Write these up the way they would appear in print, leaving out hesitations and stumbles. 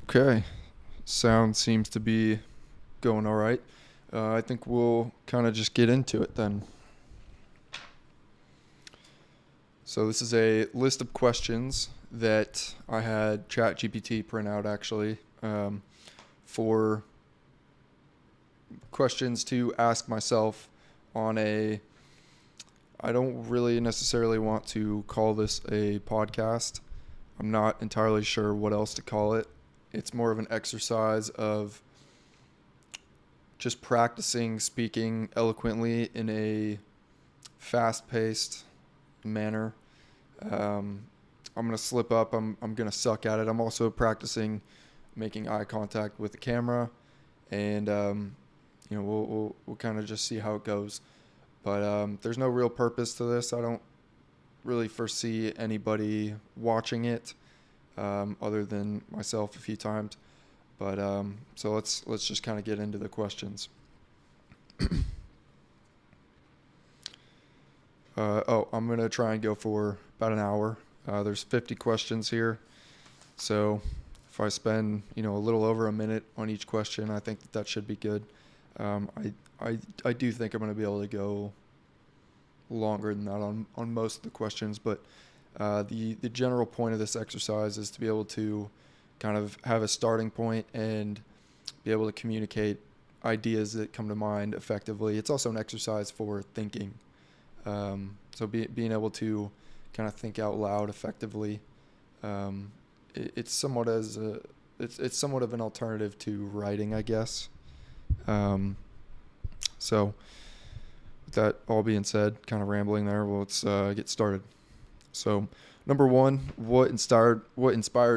Okay, sound seems to be going all right. I think we'll kind of just get into it then. So this is a list of questions that I had ChatGPT print out actually for questions to ask myself on a. I don't really necessarily want to call this a podcast. I'm not entirely sure what else to call it. It's more of an exercise of just practicing speaking eloquently in a fast-paced manner. Um, I'm gonna slip up. I'm gonna suck at it. I'm also practicing making eye contact with the camera, and we'll kind of just see how it goes. But there's no real purpose to this. I don't really foresee anybody watching it other than myself a few times. But so let's just kind of get into the questions. I'm gonna try and go for about an hour. There's 50 questions here, so if I spend a little over a minute on each question, I think that should be good. I do think I'm gonna be able to go longer than that on most of the questions, but the general point of this exercise is to be able to kind of have a starting point and be able to communicate ideas that come to mind effectively. It's also an exercise for thinking. Being able to kind of think out loud effectively, it's somewhat it's somewhat of an alternative to writing, I guess. So with that all being said, kind of rambling there, well, let's get started. So number one, what inspired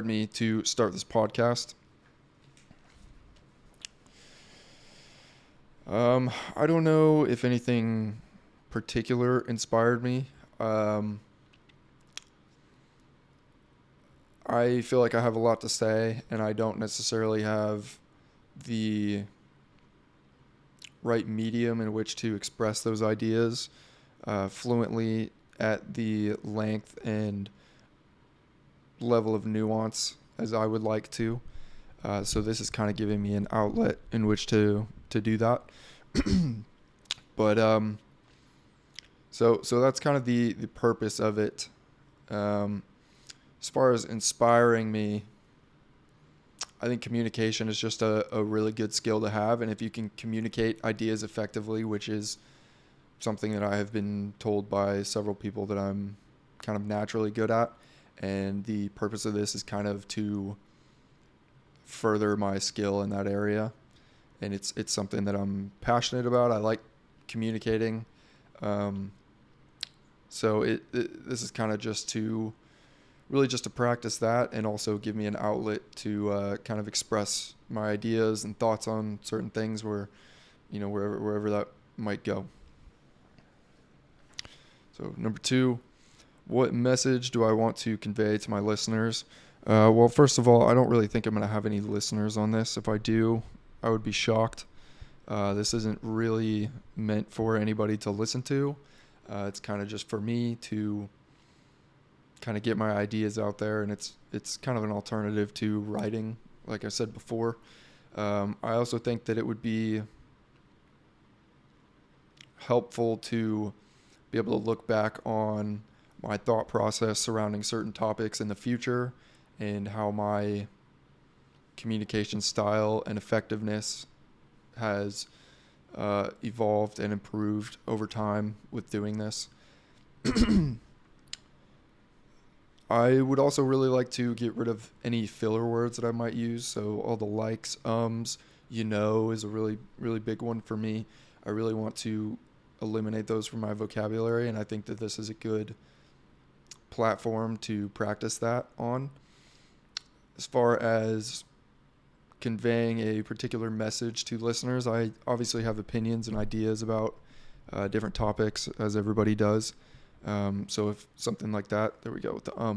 me to start this podcast? I don't know if anything particular inspired me. Um, I feel like I have a lot to say, and I don't necessarily have the right medium in which to express those ideas fluently at the length and level of nuance as I would like to. So this is kind of giving me an outlet in which to do that. But so that's kind of the purpose of it. As far as inspiring me, I think communication is just a really good skill to have. And if you can communicate ideas effectively, which is something that I have been told by several people that I'm kind of naturally good at. And the purpose of this is kind of to further my skill in that area. And it's something that I'm passionate about. I like communicating. This is kind of just to really just to practice that and also give me an outlet to kind of express my ideas and thoughts on certain things wherever that might go. So number two, what message do I want to convey to my listeners? Well, first of all, I don't really think I'm going to have any listeners on this. If I do, I would be shocked. This isn't really meant for anybody to listen to. It's kind of just for me to kind of get my ideas out there, and it's kind of an alternative to writing, like I said before. I also think that it would be helpful to be able to look back on my thought process surrounding certain topics in the future and how my communication style and effectiveness has evolved and improved over time with doing this. I would also really like to get rid of any filler words that I might use. So all the likes, is a really, really big one for me. I really want to eliminate those from my vocabulary, and I think that this is a good platform to practice that on. As far as conveying a particular message to listeners, I obviously have opinions and ideas about different topics, as everybody does. So if something like that, there we go with the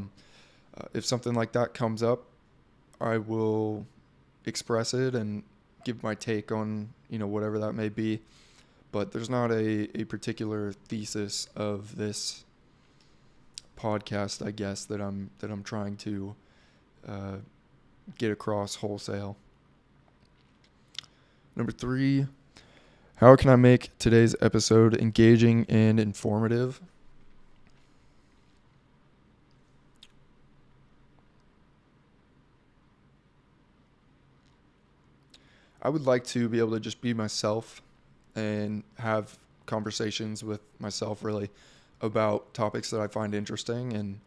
if something like that comes up, I will express it and give my take on whatever that may be. But there's not a particular thesis of this podcast, I guess, that I'm trying to get across wholesale. Number 3, how can I make today's episode engaging and informative? I would like to be able to just be myself and have conversations with myself really about topics that I find interesting, and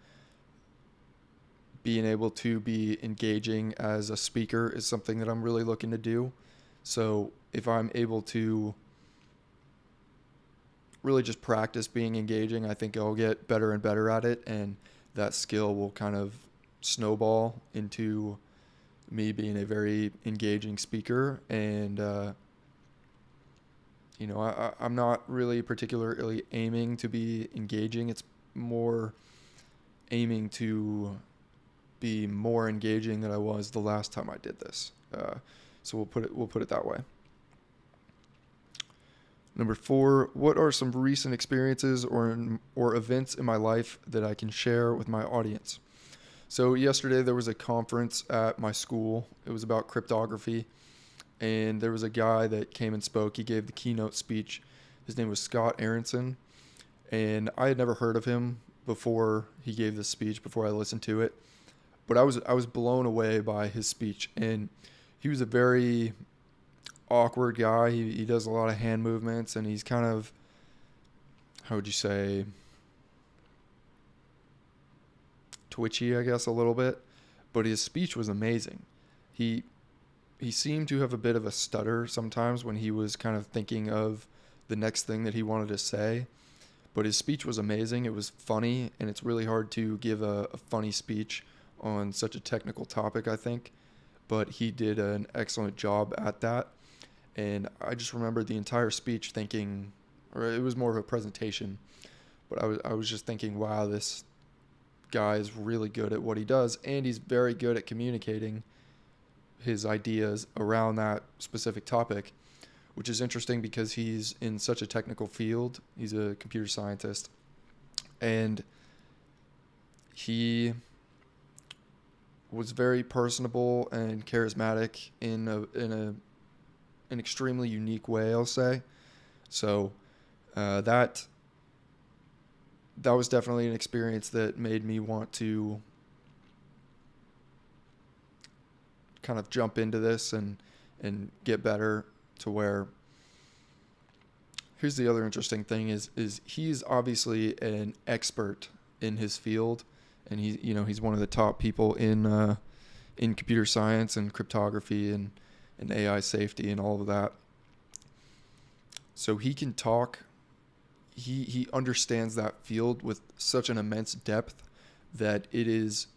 being able to be engaging as a speaker is something that I'm really looking to do. So if I'm able to really just practice being engaging, I think I'll get better and better at it, and that skill will kind of snowball into me being a very engaging speaker. And I'm not really particularly aiming to be engaging. It's more aiming to be more engaging than I was the last time I did this. So we'll put it that way. Number 4, what are some recent experiences or events in my life that I can share with my audience? So yesterday there was a conference at my school. It was about cryptography, and there was a guy that came and spoke. He gave the keynote speech. His name was Scott Aronson, and I had never heard of him before he gave the speech, before I listened to it. But I was blown away by his speech, and he was a very awkward guy. He does a lot of hand movements, and he's kind of, how would you say, twitchy, I guess, a little bit. But his speech was amazing. He seemed to have a bit of a stutter sometimes when he was kind of thinking of the next thing that he wanted to say. But his speech was amazing. It was funny, and it's really hard to give a funny speech on such a technical topic, I think. But he did an excellent job at that. And I just remember the entire speech thinking, or it was more of a presentation, but I was just thinking, wow, this guy is really good at what he does, and he's very good at communicating his ideas around that specific topic, which is interesting because he's in such a technical field. He's a computer scientist, and he was very personable and charismatic in an extremely unique way, I'll say. So that was definitely an experience that made me want to kind of jump into this and get better, to where, here's the other interesting thing is he's obviously an expert in his field, and he's one of the top people in computer science and cryptography and AI safety and all of that. So he can talk. He understands that field with such an immense depth that it is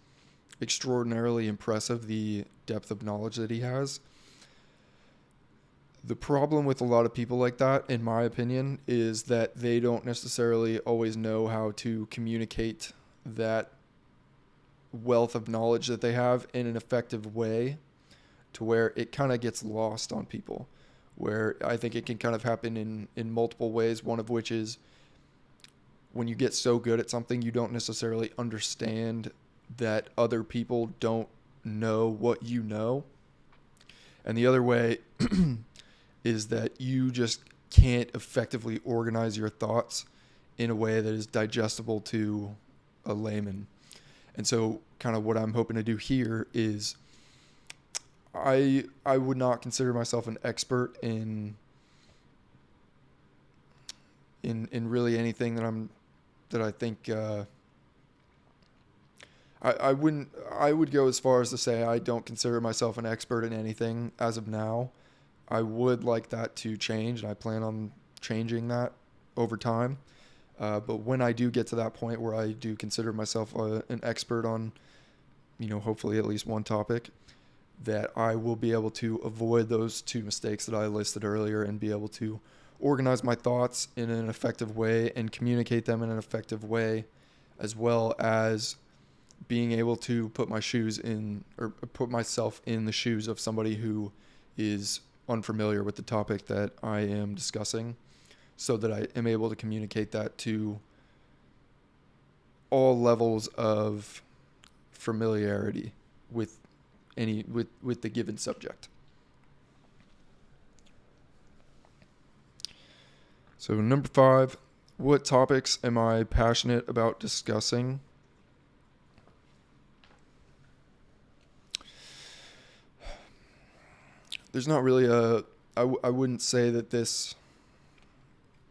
extraordinarily impressive, the depth of knowledge that he has. The problem with a lot of people like that, in my opinion, is that they don't necessarily always know how to communicate that wealth of knowledge that they have in an effective way, to where it kind of gets lost on people, where I think it can kind of happen in multiple ways, one of which is when you get so good at something, you don't necessarily understand that other people don't know what you know. And the other way is that you just can't effectively organize your thoughts in a way that is digestible to a layman. And so kind of what I'm hoping to do here is I would not consider myself an expert in really anything that I think I would go as far as to say I don't consider myself an expert in anything as of now. I would like that to change, and I plan on changing that over time. But when I do get to that point where I do consider myself an expert on, hopefully at least one topic, that I will be able to avoid those two mistakes that I listed earlier and be able to organize my thoughts in an effective way and communicate them in an effective way, as well as being able to put myself in the shoes of somebody who is unfamiliar with the topic that I am discussing, so that I am able to communicate that to all levels of familiarity with with the given subject. So number 5, what topics am I passionate about discussing? There's not really I wouldn't say that this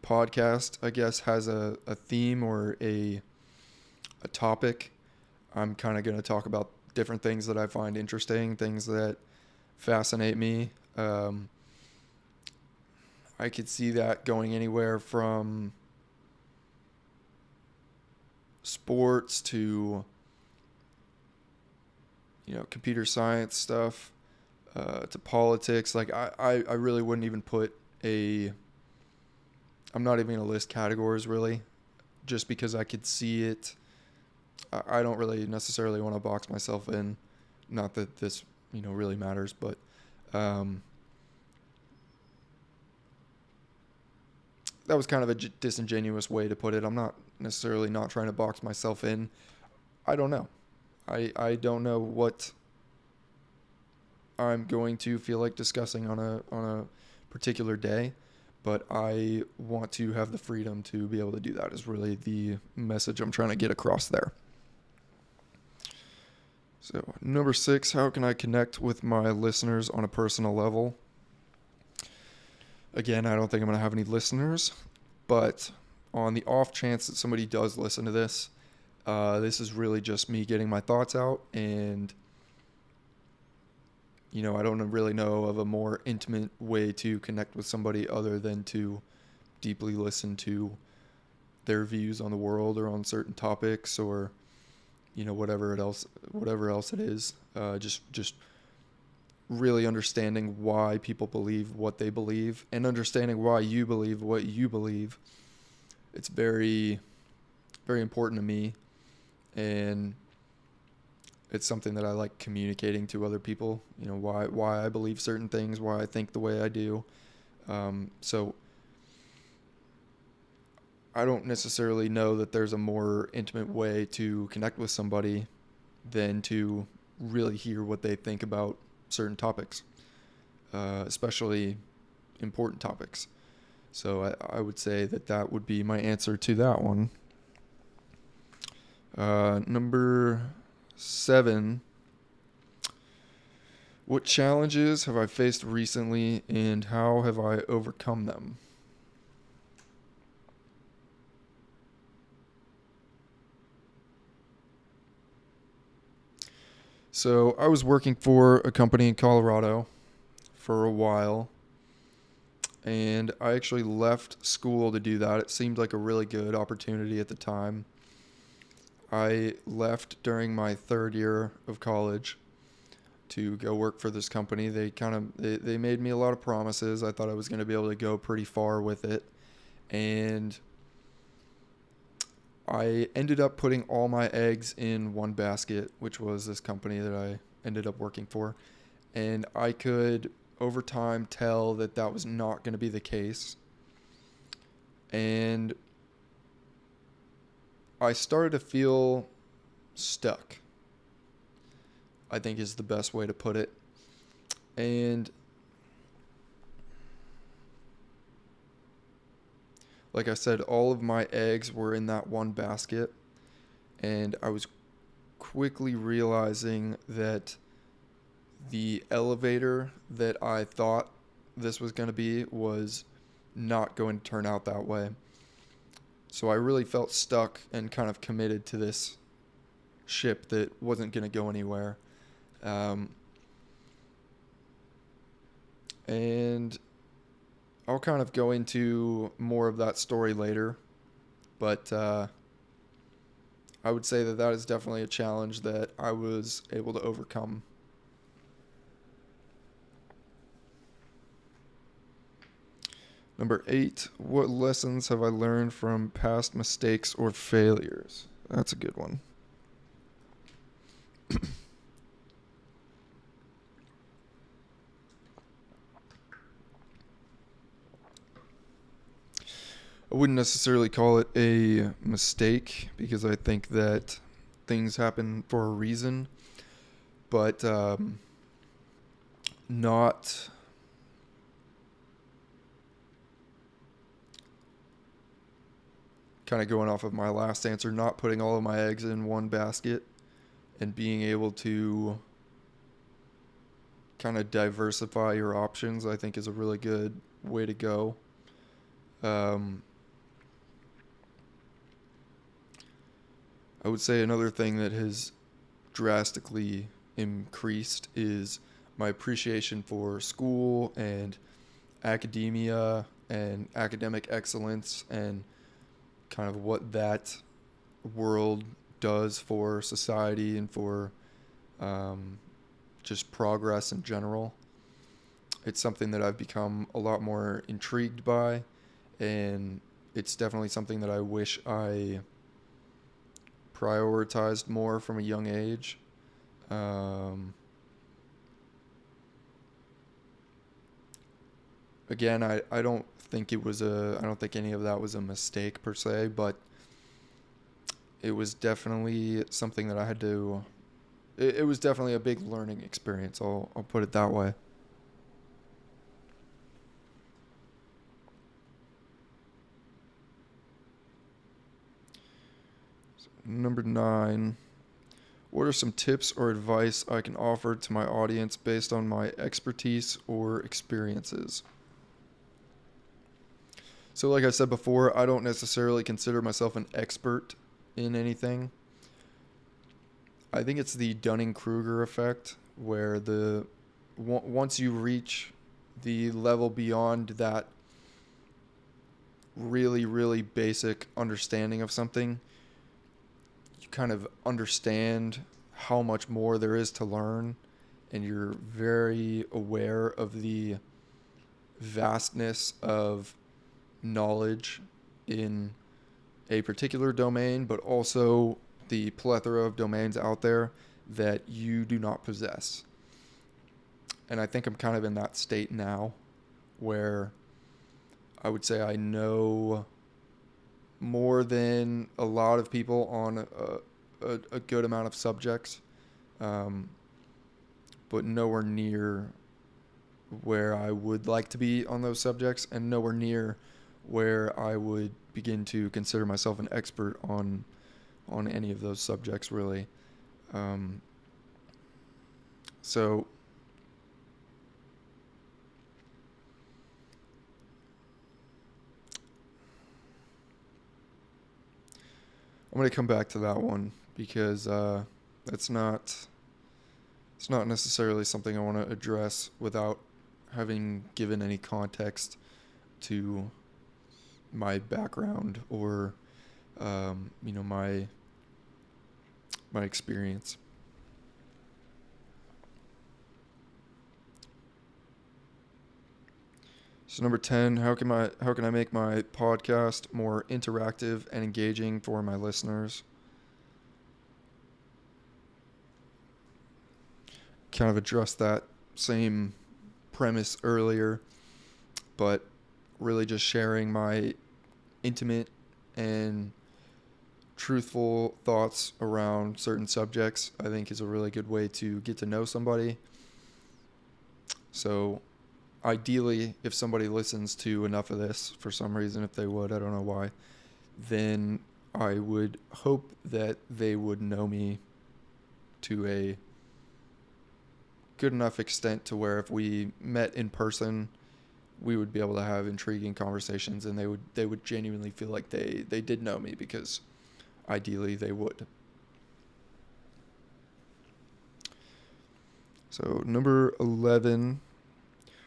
podcast, I guess, has a theme or a topic. I'm kind of going to talk about different things that I find interesting, things that fascinate me. I could see that going anywhere from sports to, computer science stuff, to politics. Like I really wouldn't even put I'm not even going to list categories really, just because I could see it. I don't really necessarily want to box myself in. Not that this, really matters, but that was kind of a disingenuous way to put it. I'm not necessarily not trying to box myself in. I don't know. I don't know what I'm going to feel like discussing on a particular day, but I want to have the freedom to be able to do that is really the message I'm trying to get across there. So, number 6, how can I connect with my listeners on a personal level? Again, I don't think I'm going to have any listeners, but on the off chance that somebody does listen to this, this is really just me getting my thoughts out, and I don't really know of a more intimate way to connect with somebody other than to deeply listen to their views on the world or on certain topics, or whatever else it is. Just really understanding why people believe what they believe, and understanding why you believe what you believe. It's very, very important to me, and it's something that I like communicating to other people. Why I believe certain things, why I think the way I do. So I don't necessarily know that there's a more intimate way to connect with somebody than to really hear what they think about certain topics, especially important topics. So I would say that would be my answer to that one. Number 7, what challenges have I faced recently and how have I overcome them? So I was working for a company in Colorado for a while, and I actually left school to do that. It seemed like a really good opportunity at the time. I left during my 3rd year of college to go work for this company. They made me a lot of promises. I thought I was going to be able to go pretty far with it, and I ended up putting all my eggs in one basket, which was this company that I ended up working for. And I could, over time, tell that was not going to be the case. And I started to feel stuck, I think is the best way to put it. And like I said, all of my eggs were in that one basket, and I was quickly realizing that the elevator that I thought this was going to be was not going to turn out that way. So I really felt stuck and kind of committed to this ship that wasn't going to go anywhere. And I'll kind of go into more of that story later, but I would say that is definitely a challenge that I was able to overcome. Number 8, what lessons have I learned from past mistakes or failures? That's a good one. I wouldn't necessarily call it a mistake because I think that things happen for a reason. But not kind of going off of my last answer, not putting all of my eggs in one basket and being able to kind of diversify your options, I think is a really good way to go. I would say another thing that has drastically increased is my appreciation for school and academia and academic excellence and kind of what that world does for society and for just progress in general. It's something that I've become a lot more intrigued by, and it's definitely something that I wish I prioritized more from a young age. Again, I don't think I don't think any of that was a mistake per se, but it was definitely something that I had to, it was definitely a big learning experience. I'll put it that way. Number 9. What are some tips or advice I can offer to my audience based on my expertise or experiences? So, like I said before, I don't necessarily consider myself an expert in anything. I think it's the Dunning-Kruger effect, where once you reach the level beyond that really, really basic understanding of something, you kind of understand how much more there is to learn, and you're very aware of the vastness of knowledge in a particular domain, but also the plethora of domains out there that you do not possess. And I think I'm kind of in that state now where I would say I know more than a lot of people on a good amount of subjects, but nowhere near where I would like to be on those subjects, and nowhere near where I would begin to consider myself an expert on any of those subjects, really. So I'm going to come back to that one because it's not necessarily something I want to address without having given any context to my background or my experience. So number 10, how can I make my podcast more interactive and engaging for my listeners? Kind of addressed that same premise earlier, but really just sharing my intimate and truthful thoughts around certain subjects, I think, is a really good way to get to know somebody. So ideally, if somebody listens to enough of this for some reason, if they would, I don't know why, then I would hope that they would know me to a good enough extent to where if we met in person, we would be able to have intriguing conversations, and they would genuinely feel like they did know me, because ideally they would. So number 11,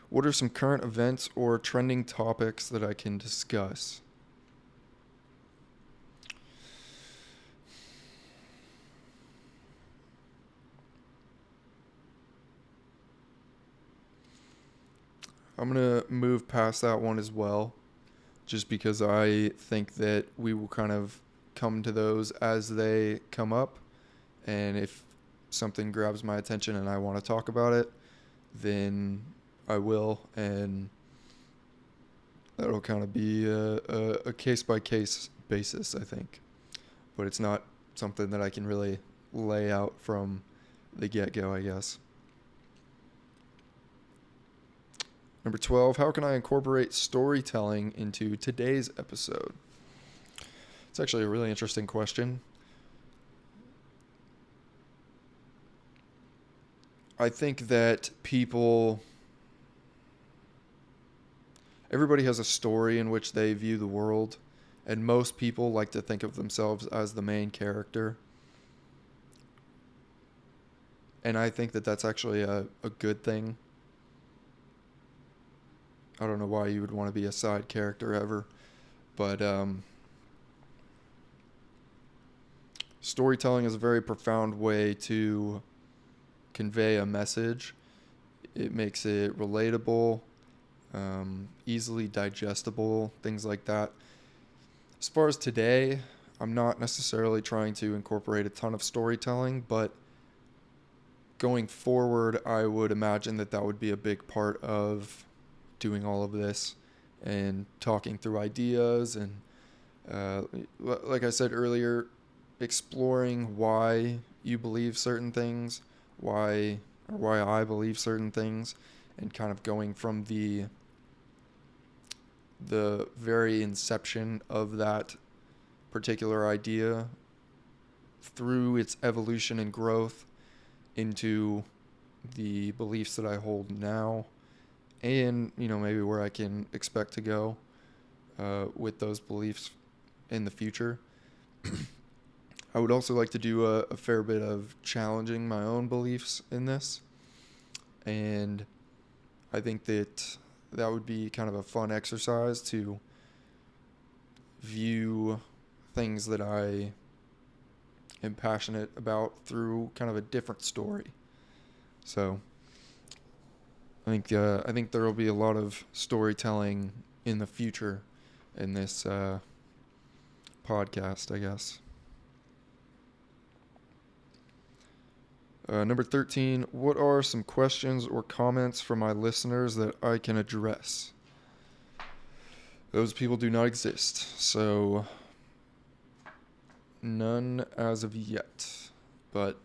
what are some current events or trending topics that I can discuss? I'm going to move past that one as well, just because I think that we will kind of come to those as they come up. And if something grabs my attention and I want to talk about it, then I will. And that'll kind of be a case-by-case basis, I think. But it's not something that I can really lay out from the get-go, I guess. Number 12, how can I incorporate storytelling into today's episode? It's actually a really interesting question. I think that everybody has a story in which they view the world, and most people like to think of themselves as the main character. And I think that that's actually a good thing. I don't know why you would want to be a side character ever, but storytelling is a very profound way to convey a message. It makes it relatable, easily digestible, things like that. As far as today, I'm not necessarily trying to incorporate a ton of storytelling, but going forward, I would imagine that that would be a big part of doing all of this and talking through ideas and, like I said earlier, exploring why you believe certain things, why I believe certain things, and kind of going from the very inception of that particular idea through its evolution and growth into the beliefs that I hold now, and maybe where I can expect to go with those beliefs in the future. I would also like to do a fair bit of challenging my own beliefs in this, and I think that would be kind of a fun exercise to view things that I am passionate about through kind of a different story. So I think there will be a lot of storytelling in the future in this podcast, I guess. Number 13, what are some questions or comments from my listeners that I can address? Those people do not exist, so none as of yet. But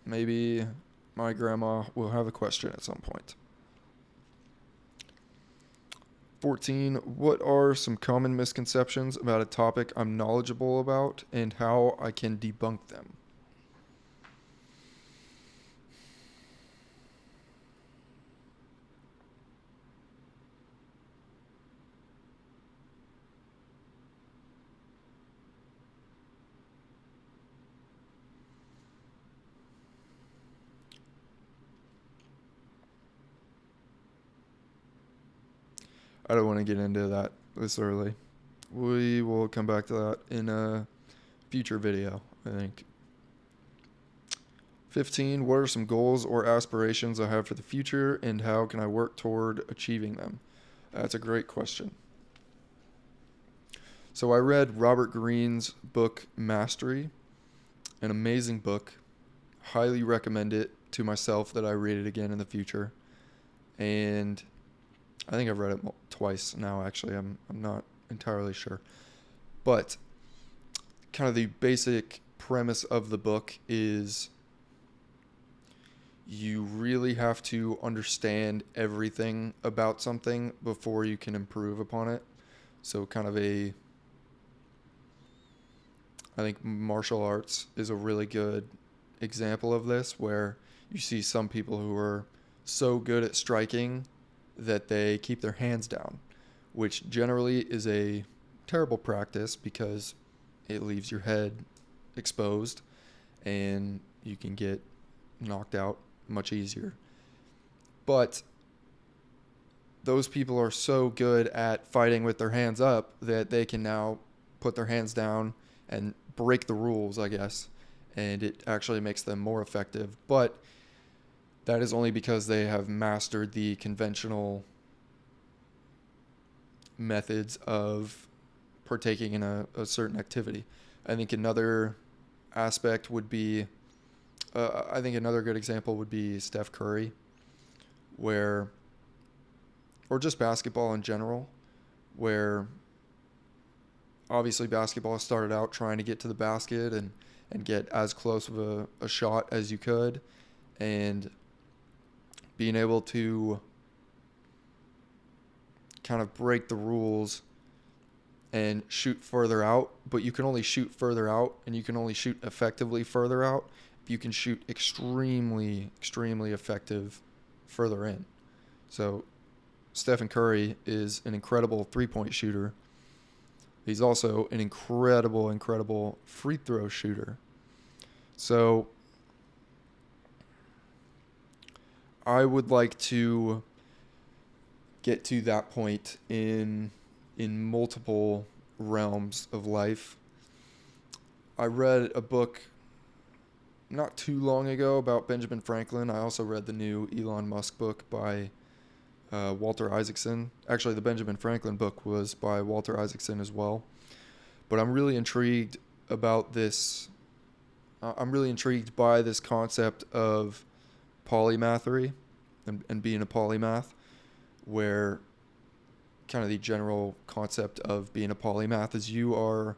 maybe my grandma will have a question at some point. 14, what are some common misconceptions about a topic I'm knowledgeable about and how I can debunk them? I don't want to get into that this early. We will come back to that in a future video, I think. 15, what are some goals or aspirations I have for the future and how can I work toward achieving them? That's a great question. So I read Robert Greene's book, Mastery, an amazing book. Highly recommend it to myself that I read it again in the future. And I think I've read it twice now, actually. I'm not entirely sure. But kind of the basic premise of the book is you really have to understand everything about something before you can improve upon it. So kind of I think martial arts is a really good example of this, where you see some people who are so good at striking that they keep their hands down, which generally is a terrible practice because it leaves your head exposed and you can get knocked out much easier. But those people are so good at fighting with their hands up that they can now put their hands down and break the rules, I guess, and it actually makes them more effective. But that is only because they have mastered the conventional methods of partaking in a certain activity. I think another aspect would be, I think another good example would be Steph Curry, or just basketball in general, where obviously basketball started out trying to get to the basket and get as close of a shot as you could, and being able to kind of break the rules and shoot further out, but you can only shoot further out, and you can only shoot effectively further out if you can shoot extremely, extremely effective further in. So Stephen Curry is an incredible three-point shooter. He's also an incredible, incredible free throw shooter. So I would like to get to that point in multiple realms of life. I read a book not too long ago about Benjamin Franklin. I also read the new Elon Musk book by Walter Isaacson. Actually, the Benjamin Franklin book was by Walter Isaacson as well. But I'm really intrigued about this. I'm really intrigued by this concept of polymathery and being a polymath, where kind of the general concept of being a polymath is you are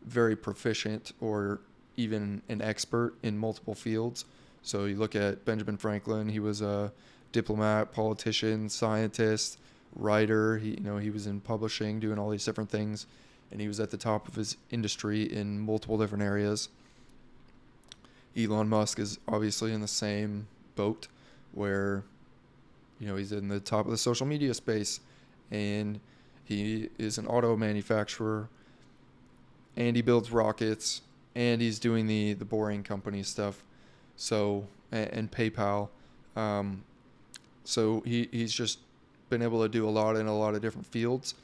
very proficient or even an expert in multiple fields. So you look at Benjamin Franklin, he was a diplomat, politician, scientist, writer. He was in publishing, doing all these different things, and he was at the top of his industry in multiple different areas. Elon Musk is obviously in the same boat, where he's in the top of the social media space, and he is an auto manufacturer, and he builds rockets, and he's doing the boring company stuff, so and PayPal. So he's just been able to do a lot in a lot of different fields.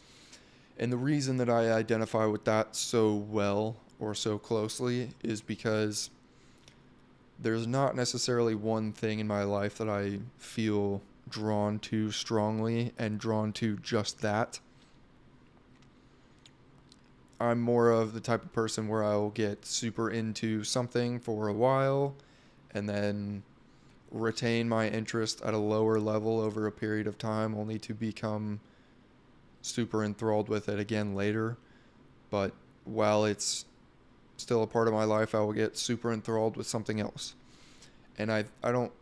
And the reason that I identify with that so well or so closely is because there's not necessarily one thing in my life that I feel drawn to strongly and drawn to just that. I'm more of the type of person where I'll get super into something for a while and then retain my interest at a lower level over a period of time, only to become super enthralled with it again later. But while it's still a part of my life, I will get super enthralled with something else. And I don't,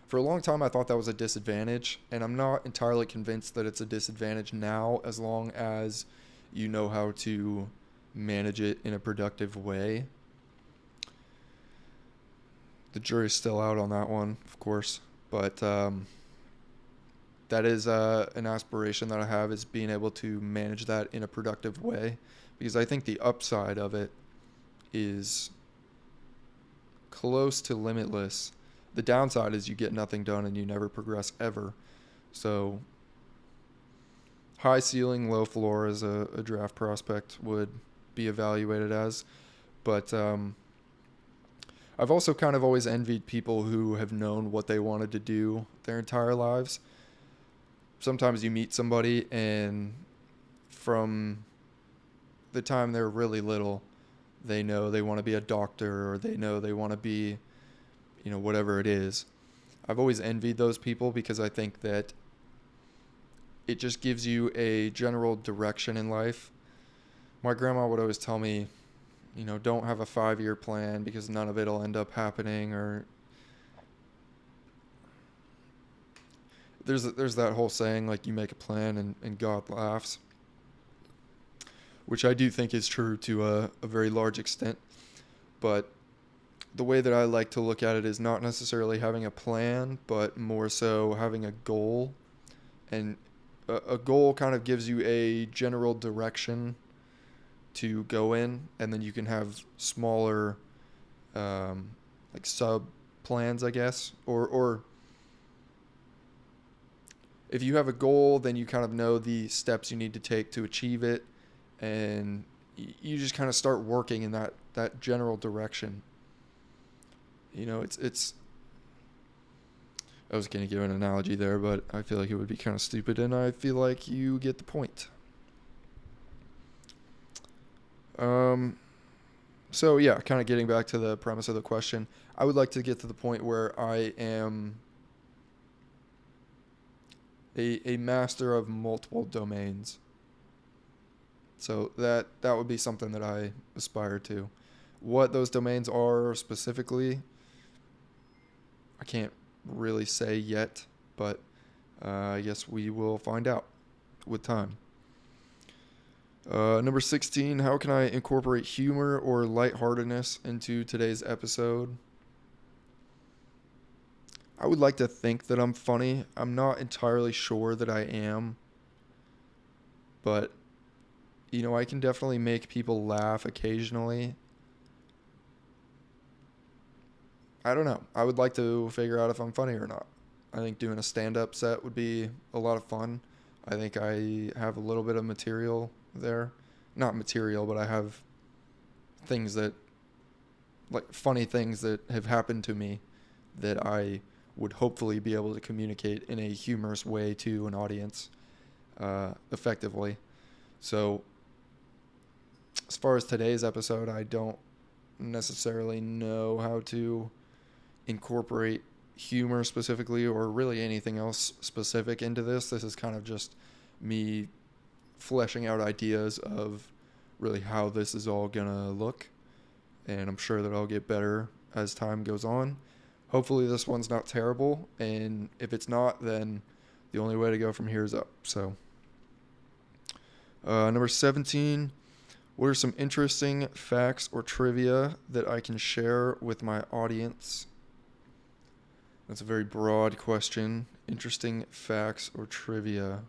for a long time I thought that was a disadvantage, and I'm not entirely convinced that it's a disadvantage now, as long as you know how to manage it in a productive way. The jury's still out on that one, of course, but that is an aspiration that I have, is being able to manage that in a productive way, because I think the upside of it is close to limitless. The downside is you get nothing done and you never progress ever. So high ceiling, low floor, as a draft prospect would be evaluated as. But I've also kind of always envied people who have known what they wanted to do their entire lives. Sometimes you meet somebody, and from the time they're really little, they know they want to be a doctor, or they know they want to be, whatever it is. I've always envied those people, because I think that it just gives you a general direction in life. My grandma would always tell me, don't have a 5-year plan, because none of it'll end up happening. Or there's that whole saying, like, you make a plan and God laughs, which I do think is true to a very large extent. But the way that I like to look at it is not necessarily having a plan, but more so having a goal. And a goal kind of gives you a general direction to go in, and then you can have smaller like sub plans, I guess, or if you have a goal, then you kind of know the steps you need to take to achieve it, and you just kind of start working in that general direction. It's I was going to give an analogy there, but I feel like it would be kind of stupid, and I feel like you get the point. So yeah, kind of getting back to the premise of the question, I would like to get to the point where I am a master of multiple domains. So that would be something that I aspire to. What those domains are specifically, I can't really say yet, but I guess we will find out. with time. Number 16, how can I incorporate humor or lightheartedness into today's episode? I would like to think that I'm funny. I'm not entirely sure that I am, but I can definitely make people laugh occasionally. I don't know. I would like to figure out if I'm funny or not. I think doing a stand-up set would be a lot of fun. I think I have a little bit of material there. Not material, but I have things that, like funny things that have happened to me that I would hopefully be able to communicate in a humorous way to an audience effectively. So, as far as today's episode, I don't necessarily know how to incorporate humor specifically or really anything else specific into this. This is kind of just me fleshing out ideas of really how this is all gonna look, and I'm sure that I'll get better as time goes on. Hopefully this one's not terrible, and if it's not, then the only way to go from here is up. So number 17, what are some interesting facts or trivia that I can share with my audience? That's a very broad question. Interesting facts or trivia.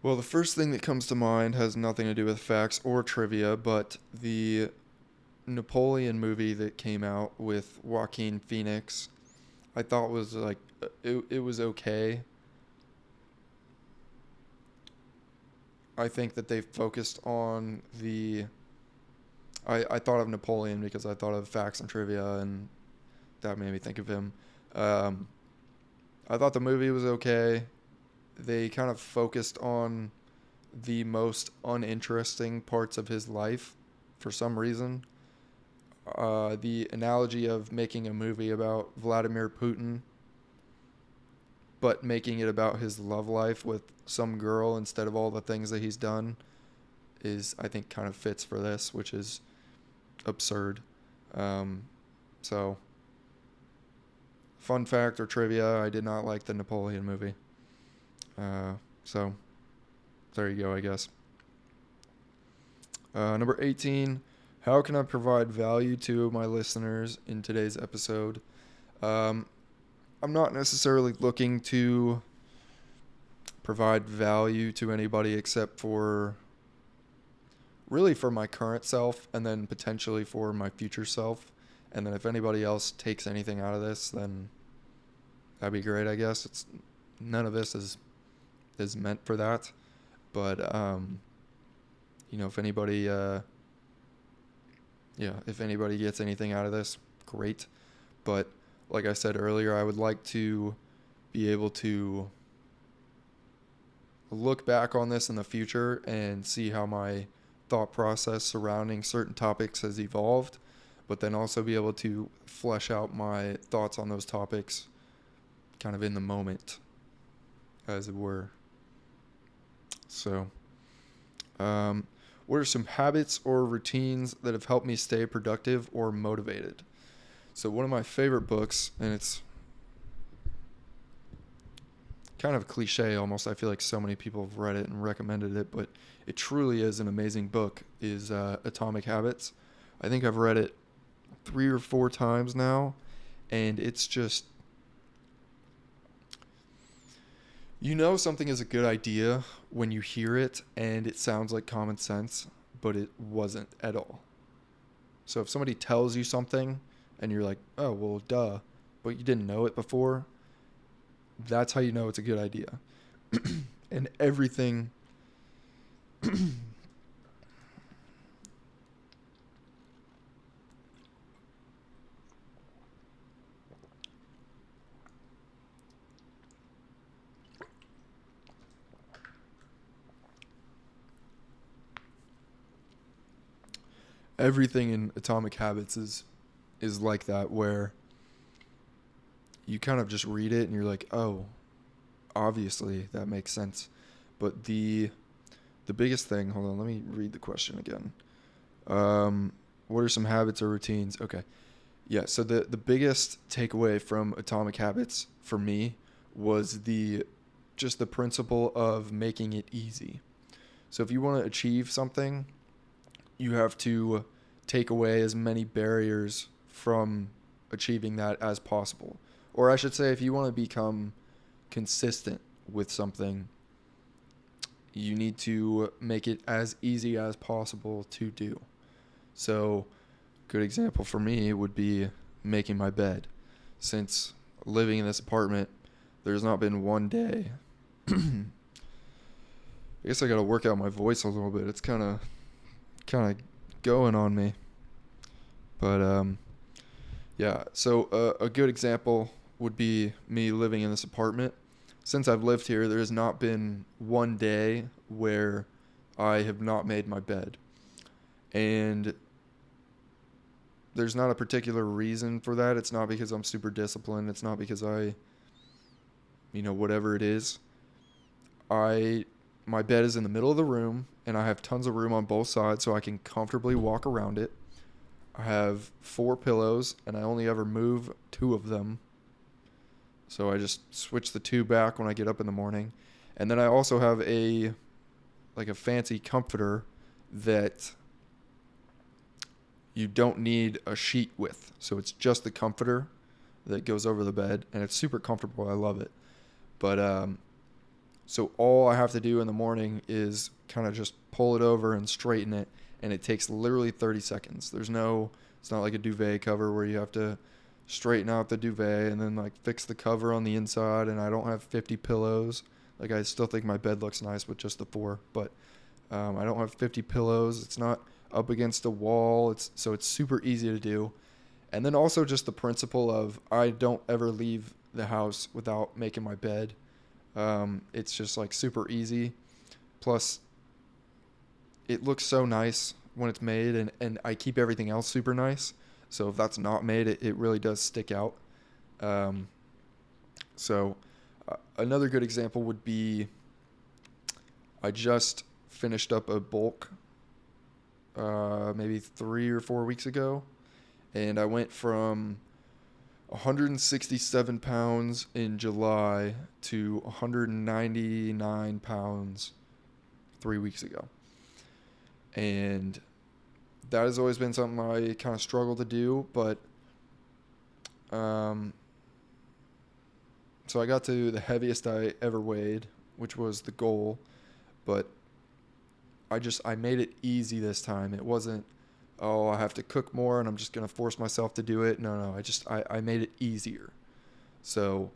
Well, the first thing that comes to mind has nothing to do with facts or trivia, but the Napoleon movie that came out with Joaquin Phoenix, I thought was like, it was okay. I think that they focused on I thought of Napoleon because I thought of facts and trivia, and that made me think of him. Um, I thought the movie was okay. They kind of focused on the most uninteresting parts of his life for some reason. The analogy of making a movie about Vladimir Putin, but making it about his love life with some girl instead of all the things that he's done, is, I think, kind of fits for this, which is absurd. So, fun fact or trivia, I did not like the Napoleon movie. So, there you go, I guess. Number 18, how can I provide value to my listeners in today's episode? I'm not necessarily looking to provide value to anybody except for really for my current self, and then potentially for my future self. And then if anybody else takes anything out of this, then that'd be great, I guess. It's none of this is meant for that. But if anybody if anybody gets anything out of this, great. But like I said earlier, I would like to be able to look back on this in the future and see how my thought process surrounding certain topics has evolved, but then also be able to flesh out my thoughts on those topics kind of in the moment, as it were. So, what are some habits or routines that have helped me stay productive or motivated? So one of my favorite books, and it's kind of cliche almost. I feel like so many people have read it and recommended it, but it truly is an amazing book, is Atomic Habits. I think I've read it 3 or 4 times now, and it's just, something is a good idea when you hear it and it sounds like common sense, but it wasn't at all. So if somebody tells you something and you're like, oh, well, duh, but you didn't know it before, that's how you know it's a good idea. And everything everything in Atomic Habits is like that, where you kind of just read it and you're like, oh, obviously that makes sense. But the biggest thing, hold on, let me read the question again. What are some habits or routines? Okay. Yeah, so the biggest takeaway from Atomic Habits for me was the principle of making it easy. So if you want to achieve something, you have to take away as many barriers from achieving that as possible. Or I should say, if you want to become consistent with something, you need to make it as easy as possible to do. So, good example for me would be making my bed. Since living in this apartment, there's not been one day. I guess I got to work out my voice a little bit. It's kind of going on me. But yeah, so a good example would be me living in this apartment. Since I've lived here, there has not been one day where I have not made my bed. And there's not a particular reason for that. It's not because I'm super disciplined. It's not because whatever it is. My bed is in the middle of the room, and I have tons of room on both sides so I can comfortably walk around it. I have 4 pillows, and I only ever move 2 of them. So I just switch the 2 back when I get up in the morning. And then I also have a fancy comforter that you don't need a sheet with. So it's just the comforter that goes over the bed, and it's super comfortable. I love it. But so all I have to do in the morning is kind of just pull it over and straighten it, and it takes literally 30 seconds. It's not like a duvet cover where you have to straighten out the duvet and then fix the cover on the inside, and I don't have 50 pillows. I still think my bed looks nice with just the 4, but I don't have 50 pillows. It's not up against a wall. It's super easy to do. And then also just the principle of I don't ever leave the house without making my bed. It's just super easy. Plus, it looks so nice when it's made, and I keep everything else super nice. So if that's not made, it really does stick out. Another good example would be I just finished up a bulk maybe 3 or 4 weeks ago, and I went from 167 pounds in July to 199 pounds 3 weeks ago. And that has always been something I kind of struggle to do, but so I got to the heaviest I ever weighed, which was the goal, but I made it easy this time. It wasn't, oh, I have to cook more and I'm just going to force myself to do it. No, I made it easier. So,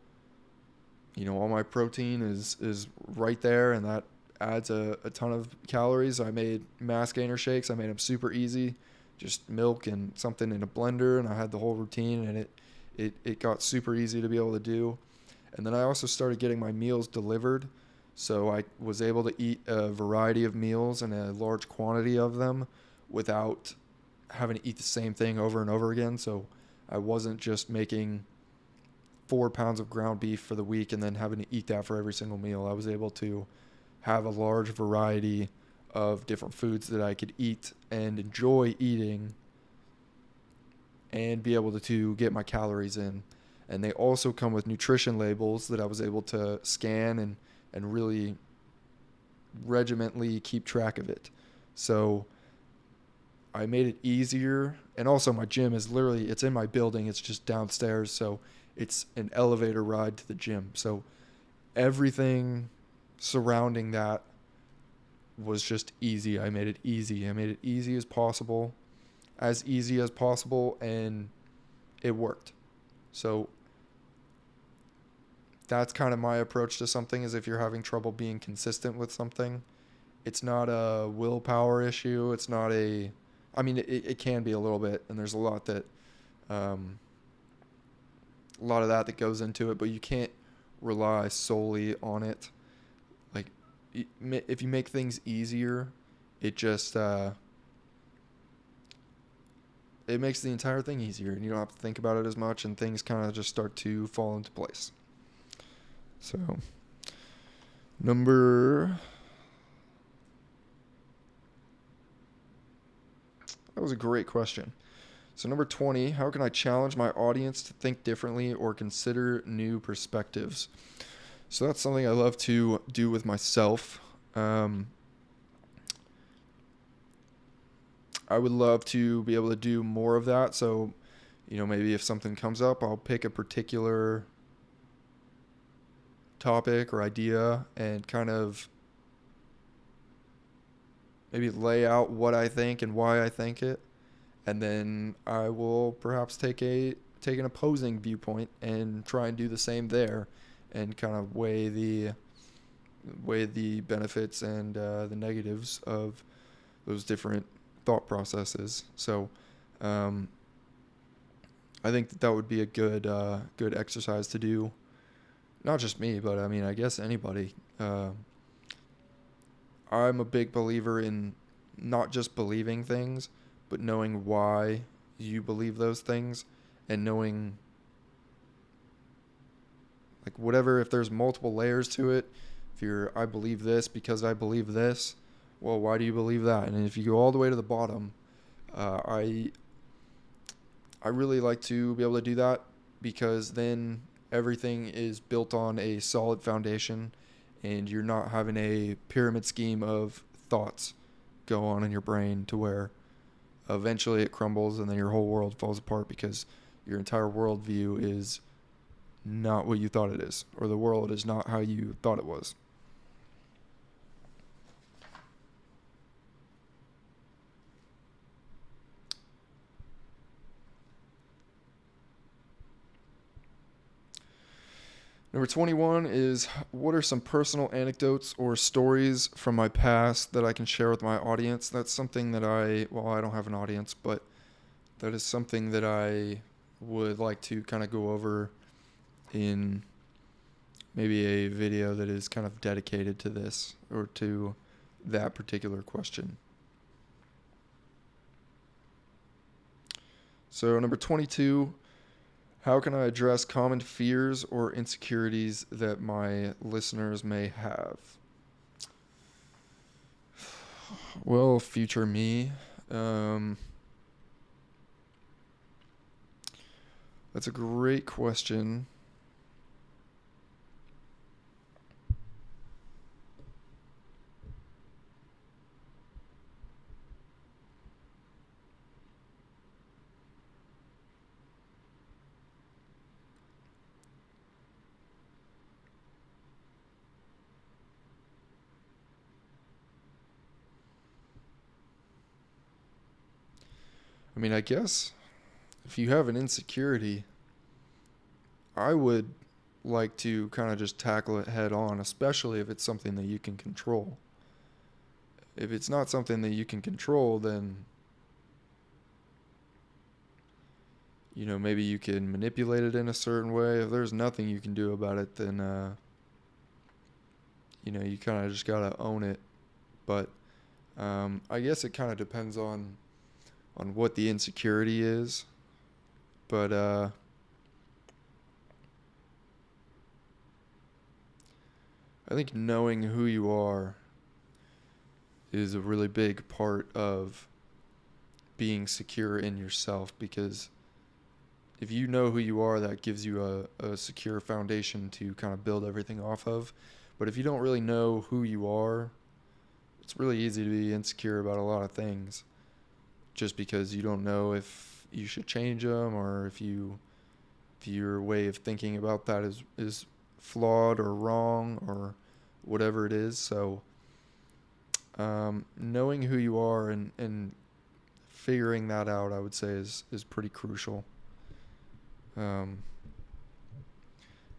all my protein is right there, and that adds a ton of calories. I made mass gainer shakes. I made them super easy, just milk and something in a blender, and I had the whole routine, and it got super easy to be able to do. And then I also started getting my meals delivered, so I was able to eat a variety of meals and a large quantity of them without having to eat the same thing over and over again. So I wasn't just making 4 pounds of ground beef for the week and then having to eat that for every single meal. I was able to have a large variety of different foods that I could eat and enjoy eating and be able to get my calories in. And they also come with nutrition labels that I was able to scan and really regimentally keep track of it. So I made it easier. And also my gym is it's in my building. It's just downstairs. So it's an elevator ride to the gym. So everything surrounding that was just easy. I made it easy. I made it easy as possible, and it worked. So that's kind of my approach to something, is if you're having trouble being consistent with something, it's not a willpower issue. It's not it can be a little bit, and there's a lot of that that goes into it, but you can't rely solely on it. If you make things easier, it just it makes the entire thing easier, and you don't have to think about it as much, and things kind of just start to fall into place. So, number That was a great question. So, number 20, how can I challenge my audience to think differently or consider new perspectives? So, that's something I love to do with myself. I would love to be able to do more of that. So, maybe if something comes up, I'll pick a particular topic or idea and kind of maybe lay out what I think and why I think it, and then I will perhaps take an opposing viewpoint and try and do the same there, and kind of weigh the benefits and the negatives of those different thought processes. So, um, I think that would be a good exercise to do. Not just me, but I mean, I guess anybody. I'm a big believer in not just believing things, but knowing why you believe those things, and knowing, like, whatever, if there's multiple layers to it, if I believe this because I believe this, well, why do you believe that? And if you go all the way to the bottom, I really like to be able to do that, because then everything is built on a solid foundation, and you're not having a pyramid scheme of thoughts go on in your brain to where eventually it crumbles and then your whole world falls apart because your entire worldview is not what you thought it is, or the world is not how you thought it was. Number 21 is, what are some personal anecdotes or stories from my past that I can share with my audience? That's something that I don't have an audience, but that is something that I would like to kind of go over in maybe a video that is kind of dedicated to this or to that particular question. So, number 22, how can I address common fears or insecurities that my listeners may have? Well, future me. That's a great question. I mean, I guess if you have an insecurity, I would like to kind of just tackle it head on, especially if it's something that you can control. If it's not something that you can control, then maybe you can manipulate it in a certain way. If there's nothing you can do about it, then you kind of just gotta own it. But I guess it kind of depends on what the insecurity is. But I think knowing who you are is a really big part of being secure in yourself, because if you know who you are, that gives you a secure foundation to kind of build everything off of. But if you don't really know who you are, it's really easy to be insecure about a lot of things, just because you don't know if you should change them, or if your way of thinking about that is flawed or wrong or whatever it is. So knowing who you are and figuring that out, I would say is pretty crucial. And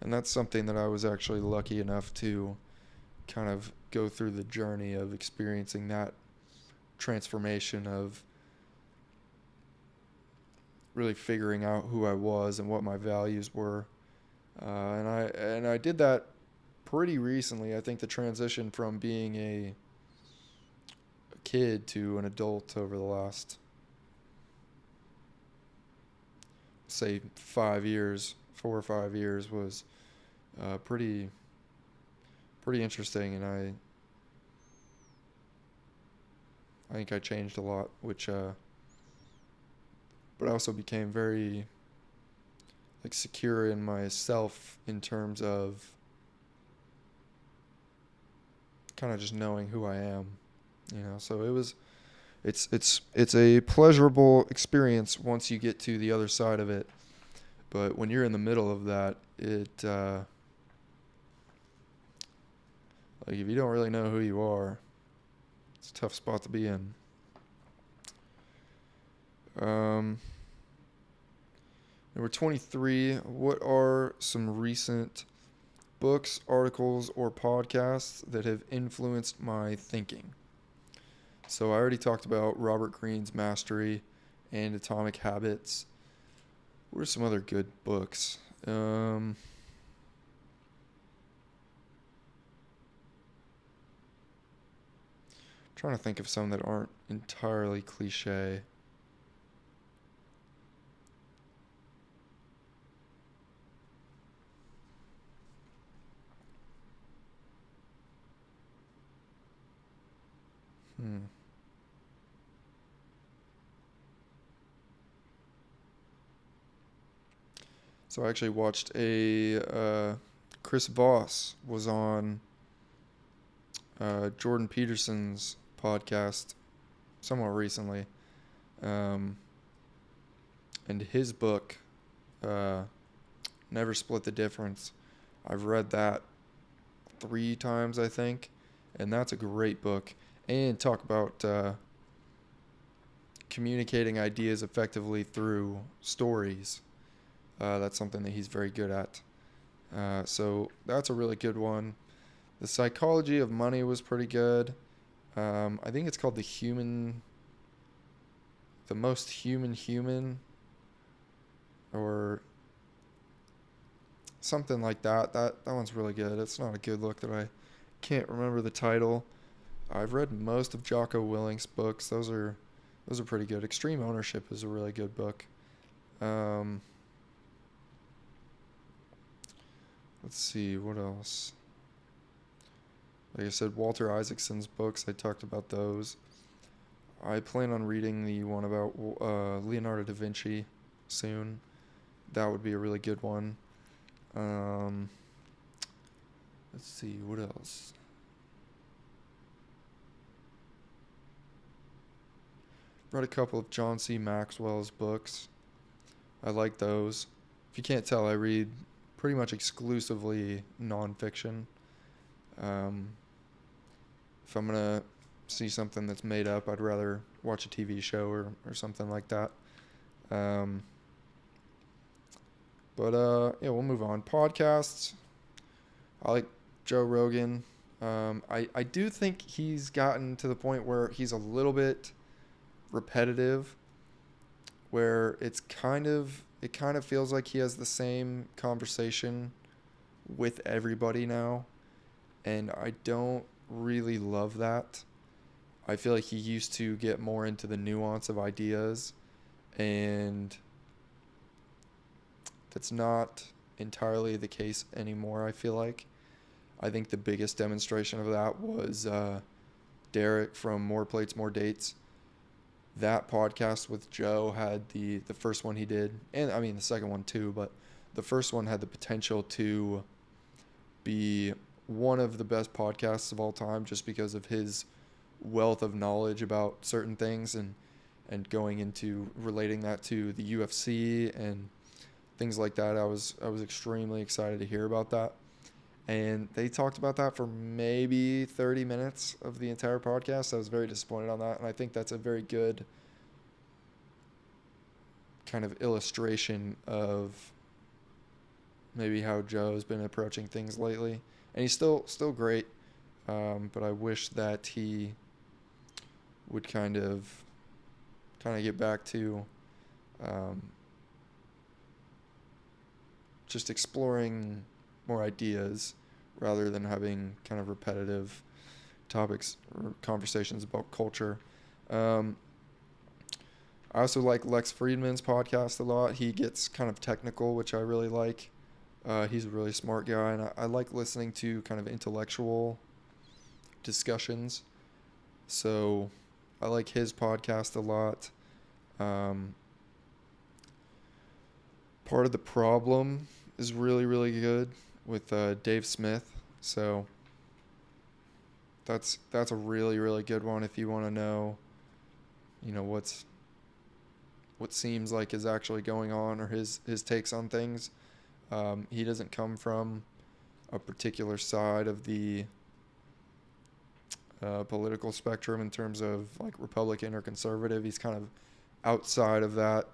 that's something that I was actually lucky enough to kind of go through the journey of experiencing, that transformation of really figuring out who I was and what my values were. And I did that pretty recently. I think the transition from being a kid to an adult over the last, say, 4 or 5 years, was pretty interesting, and I think I changed a lot, which but I also became very like secure in myself in terms of kind of just knowing who I am, So it's a pleasurable experience once you get to the other side of it. But when you're in the middle of that, like if you don't really know who you are, it's a tough spot to be in. Number 23, what are some recent books, articles, or podcasts that have influenced my thinking? So I already talked about Robert Greene's Mastery and Atomic Habits. What are some other good books? Trying to think of some that aren't entirely cliche. So I actually watched Chris Voss was on Jordan Peterson's podcast somewhat recently. And his book, Never Split the Difference, I've read that 3 times, I think. And that's a great book. And talk about communicating ideas effectively through stories. That's something that he's very good at. So that's a really good one. The Psychology of Money was pretty good. I think it's called The Most Human, or something like that. That one's really good. It's not a good look that I can't remember the title. I've read most of Jocko Willink's books. Those are pretty good. Extreme Ownership is a really good book. Let's see, what else? Like I said, Walter Isaacson's books, I talked about those. I plan on reading the one about Leonardo da Vinci soon. That would be a really good one. Let's see, what else? Read a couple of John C. Maxwell's books. I like those. If you can't tell, I read pretty much exclusively nonfiction. If I'm going to see something that's made up, I'd rather watch a TV show or something like that. Yeah, we'll move on. Podcasts. I like Joe Rogan. I do think he's gotten to the point where he's a little bit repetitive, where it kind of feels like he has the same conversation with everybody now, and I don't really love that. I feel like he used to get more into the nuance of ideas, and that's not entirely the case anymore, I feel like. I think the biggest demonstration of that was Derek from More Plates, More Dates. That podcast with Joe had the first one he did, and I mean the second one too, but the first one had the potential to be one of the best podcasts of all time just because of his wealth of knowledge about certain things and going into relating that to the UFC and things like that. I was extremely excited to hear about that. And they talked about that for maybe 30 minutes of the entire podcast. I was very disappointed on that. And I think that's a very good kind of illustration of maybe how Joe's been approaching things lately. And he's still great. But I wish that he would kind of get back to just exploring more ideas rather than having kind of repetitive topics or conversations about culture. I also like Lex Friedman's podcast a lot. He gets kind of technical, which I really like. He's a really smart guy, and I like listening to kind of intellectual discussions. So I like his podcast a lot. Part of the Problem is really, really good with Dave Smith. So that's a really, really good one if you want to know, what seems like is actually going on, or his takes on things. He doesn't come from a particular side of the political spectrum in terms of like Republican or conservative. He's kind of outside of that,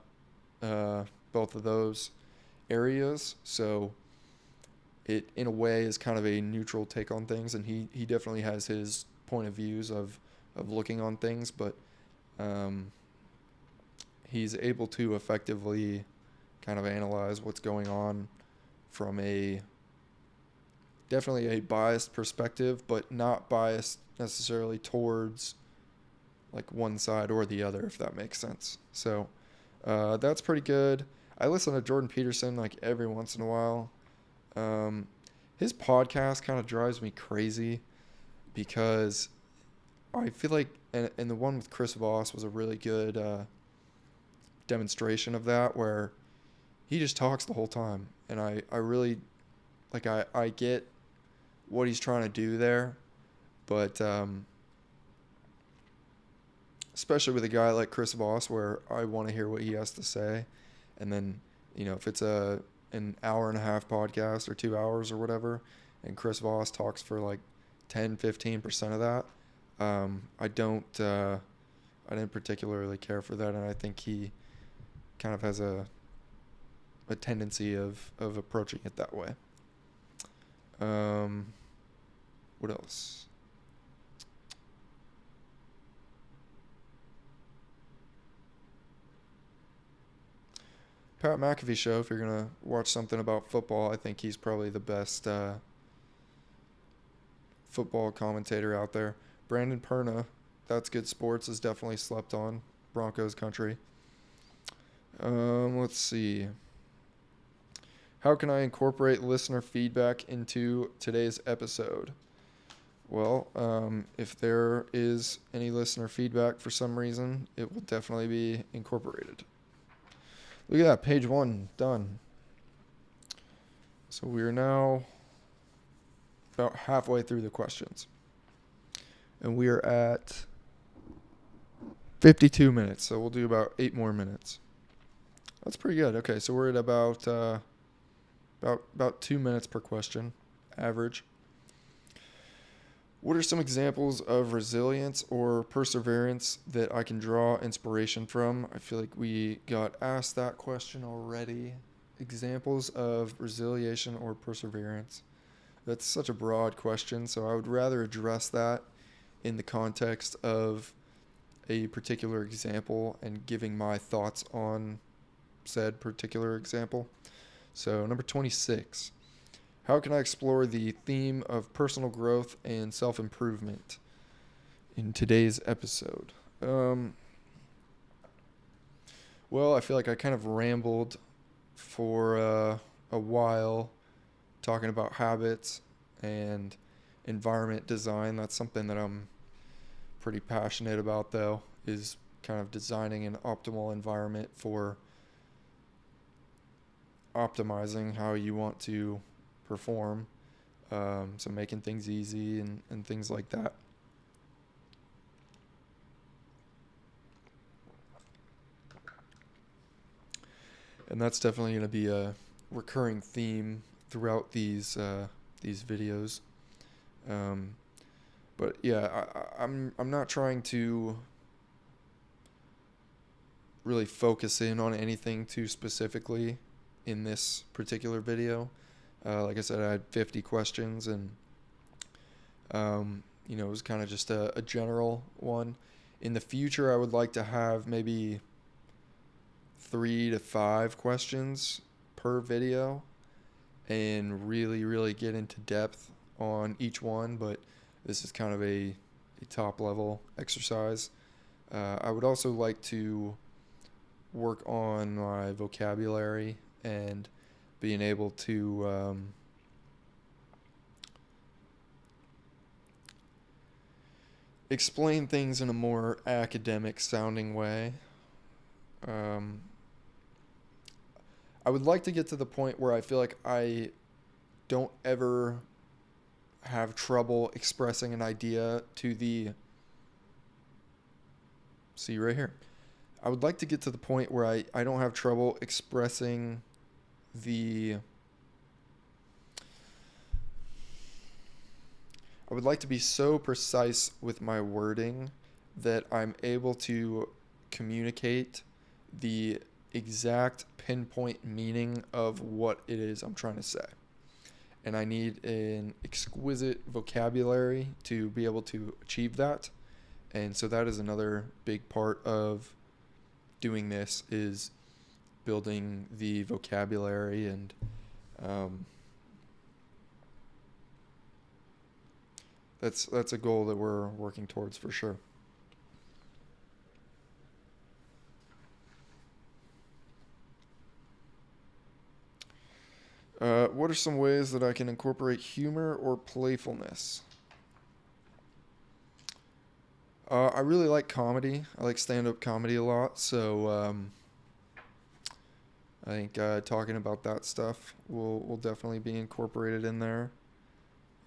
both of those areas. So it, in a way, is kind of a neutral take on things, and he definitely has his point of views of looking on things, but um, he's able to effectively kind of analyze what's going on from a definitely a biased perspective, but not biased necessarily towards like one side or the other, if that makes sense. So that's pretty good. I listen to Jordan Peterson like every once in a while. Um, his podcast kind of drives me crazy because I feel like, and the one with Chris Voss was a really good demonstration of that, where he just talks the whole time. And I really, like, I get what he's trying to do there, but especially with a guy like Chris Voss, where I want to hear what he has to say. And then, if it's an hour and a half podcast or 2 hours or whatever, and Chris Voss talks for like 10-15% of that, I didn't particularly care for that, and I think he kind of has a tendency of approaching it that way. What else? Pat McAfee show, if you're going to watch something about football, I think he's probably the best football commentator out there. Brandon Perna, That's Good Sports, is definitely slept on. Broncos country. Let's see. How can I incorporate listener feedback into today's episode? Well, if there is any listener feedback for some reason, it will definitely be incorporated. Look at that, page 1, done. So we are now about halfway through the questions. And we are at 52 minutes, so we'll do about 8 more minutes. That's pretty good. Okay, so we're at about 2 minutes per question, average. What are some examples of resilience or perseverance that I can draw inspiration from? I feel like we got asked that question already. Examples of resilience or perseverance. That's such a broad question, so I would rather address that in the context of a particular example and giving my thoughts on said particular example. So number 26. How can I explore the theme of personal growth and self-improvement in today's episode? Well, I feel like I kind of rambled for a while talking about habits and environment design. That's something that I'm pretty passionate about, though, is kind of designing an optimal environment for optimizing how you want to perform. So making things easy and things like that. And that's definitely going to be a recurring theme throughout these videos. But yeah, I'm not trying to really focus in on anything too specifically in this particular video. Like I said, I had 50 questions, and it was kind of just a general one. In the future, I would like to have maybe 3 to 5 questions per video and really, really get into depth on each one, but this is kind of a top level exercise. I would also like to work on my vocabulary and being able to explain things in a more academic sounding way. I would like to get to the point where I feel like I don't ever have trouble expressing an idea to the. See right here. I would like to get to the point where I don't have trouble expressing the. I would like to be so precise with my wording that I'm able to communicate the exact pinpoint meaning of what it is I'm trying to say. And I need an exquisite vocabulary to be able to achieve that. And so that is another big part of doing this is building the vocabulary and that's a goal that we're working towards for sure. What are some ways that I can incorporate humor or playfulness? I really like comedy. I like stand-up comedy a lot, so I think talking about that stuff will definitely be incorporated in there.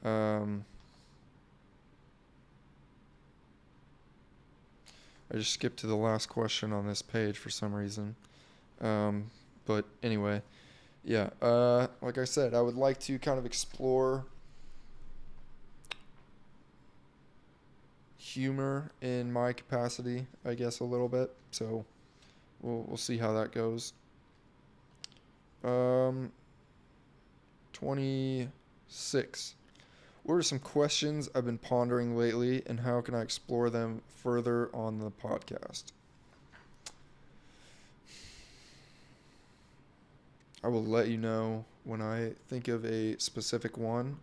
Um, I just skipped to the last question on this page for some reason. But anyway, yeah. Like I said, I would like to kind of explore humor in my capacity, I guess, a little bit. So we'll see how that goes. 26. What are some questions I've been pondering lately, and how can I explore them further on the podcast? I will let you know when I think of a specific one,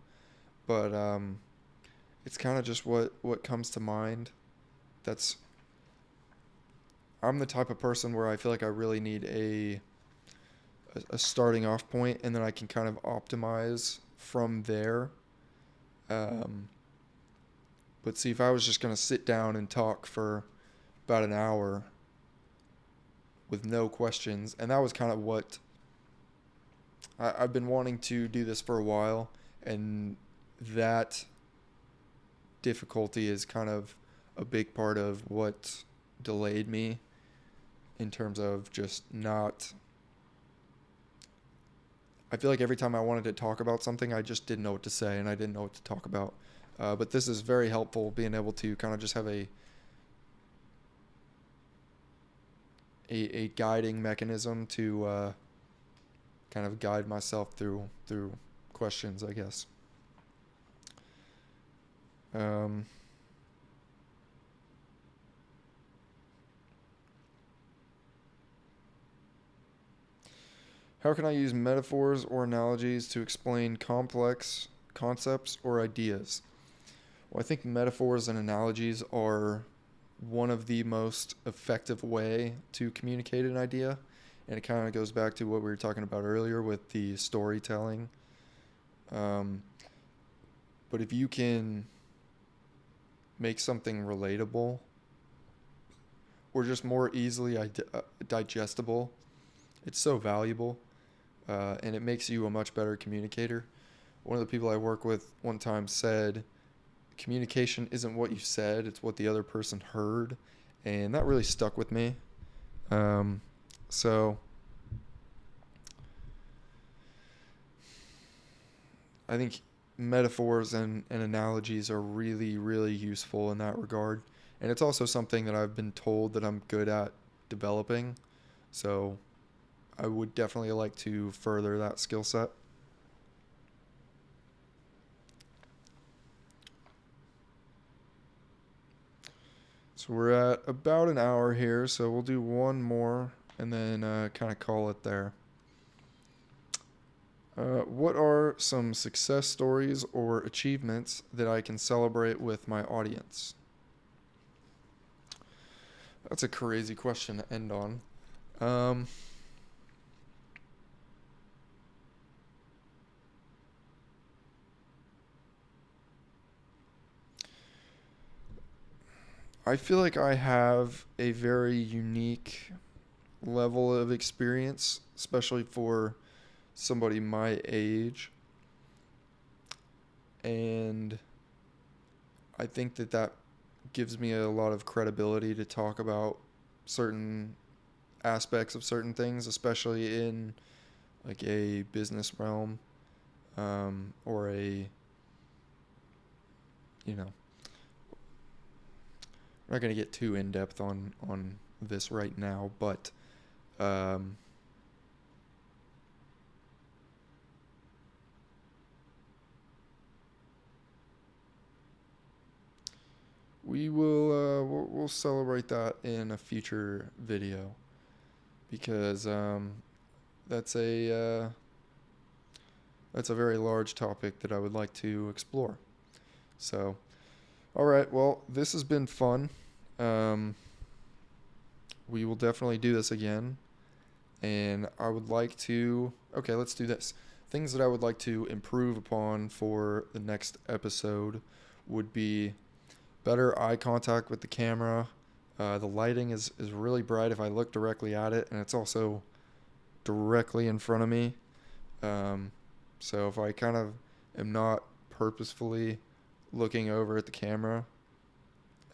but it's kind of just what comes to mind. That's I'm the type of person where I feel like I really need a starting off point, and then I can kind of optimize from there. Um, but see, if I was just gonna sit down and talk for about an hour with no questions, and that was kind of what I've been wanting to do this for a while, and that difficulty is kind of a big part of what delayed me in terms of just not. I feel like every time I wanted to talk about something, I just didn't know what to say and I didn't know what to talk about. But this is very helpful, being able to kind of just have a guiding mechanism to kind of guide myself through questions, I guess. Um, how can I use metaphors or analogies to explain complex concepts or ideas? Well, I think metaphors and analogies are one of the most effective way to communicate an idea. And it kind of goes back to what we were talking about earlier with the storytelling. Um, but if you can make something relatable or just more easily digestible, it's so valuable. And it makes you a much better communicator. One of the people I work with one time said, communication isn't what you said, it's what the other person heard. And that really stuck with me. So I think metaphors and analogies are really, really useful in that regard. And it's also something that I've been told that I'm good at developing. So I would definitely like to further that skill set. So we're at about an hour here, so we'll do one more and then kind of call it there. What are some success stories or achievements that I can celebrate with my audience? That's a crazy question to end on. I feel like I have a very unique level of experience, especially for somebody my age. And I think that gives me a lot of credibility to talk about certain aspects of certain things, especially in like a business realm, or a, you know, I'm not going to get too in depth on this right now, but um, we'll celebrate that in a future video, because that's a that's a very large topic that I would like to explore. So, all right, well, this has been fun. Um, we will definitely do this again. And I would like to, okay, let's do this. Things that I would like to improve upon for the next episode would be better eye contact with the camera. The lighting is really bright if I look directly at it, and it's also directly in front of me. Um, so if I kind of am not purposefully looking over at the camera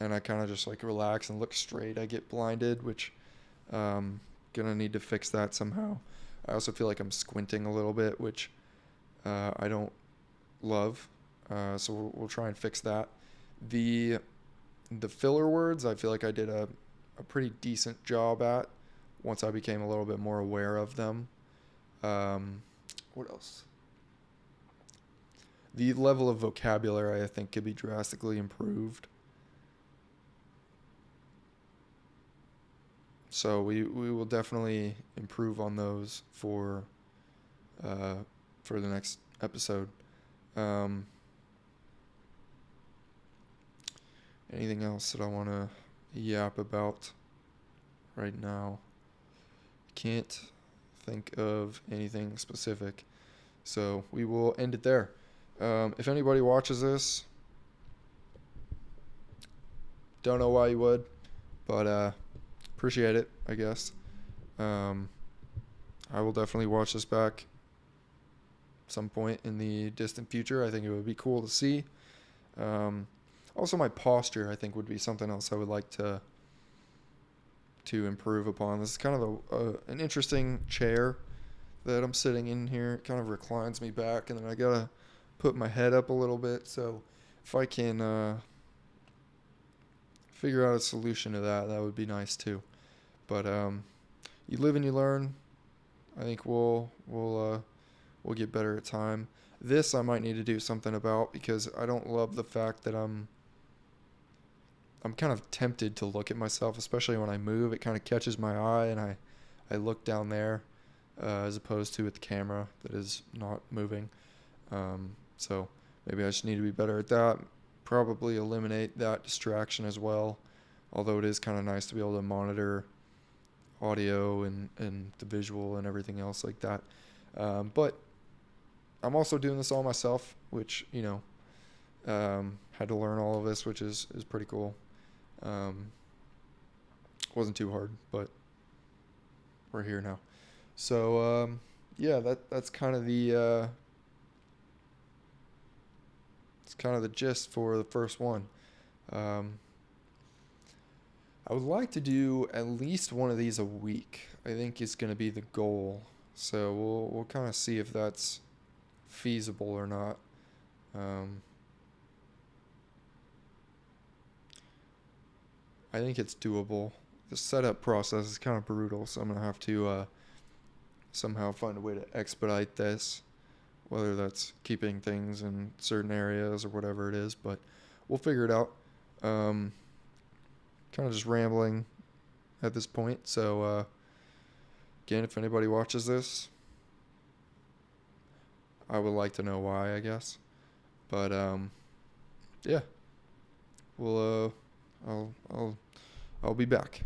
and I kind of just like relax and look straight, I get blinded, which gonna need to fix that somehow. I also feel like I'm squinting a little bit, which I don't love. So we'll try and fix that. The filler words, I feel like I did a pretty decent job at once I became a little bit more aware of them. What else? The level of vocabulary, I think, could be drastically improved. So we will definitely improve on those uh, for the next episode. Um, Anything else that I want to yap about right now? Can't think of anything specific. So we will end it there. If anybody watches this, don't know why you would, but appreciate it, I guess. Um, I will definitely watch this back some point in the distant future. I think it would be cool to see. Also, my posture, I think, would be something else I would like to improve upon. This is kind of an interesting chair that I'm sitting in here. It kind of reclines me back, and then I gotta put my head up a little bit. So if I can figure out a solution to that, that would be nice too. But you live and you learn. I think we'll get better at time. This I might need to do something about, because I don't love the fact that I'm kind of tempted to look at myself, especially when I move. It kind of catches my eye, and I look down there as opposed to at the camera that is not moving. So maybe I just need to be better at that. Probably eliminate that distraction as well, although it is kind of nice to be able to monitor audio and the visual and everything else like that. But I'm also doing this all myself, which, had to learn all of this, which is pretty cool. Wasn't too hard, but we're here now. So yeah, that's kind of the it's kind of the gist for the first one. I would like to do at least one of these a week. I think it's going to be the goal. So we'll kind of see if that's feasible or not. I think it's doable. The setup process is kind of brutal, so I'm going to have to somehow find a way to expedite this, whether that's keeping things in certain areas or whatever it is, but we'll figure it out. Kind of just rambling at this point, so again, if anybody watches this, I would like to know why, I guess. But yeah, we'll I'll be back.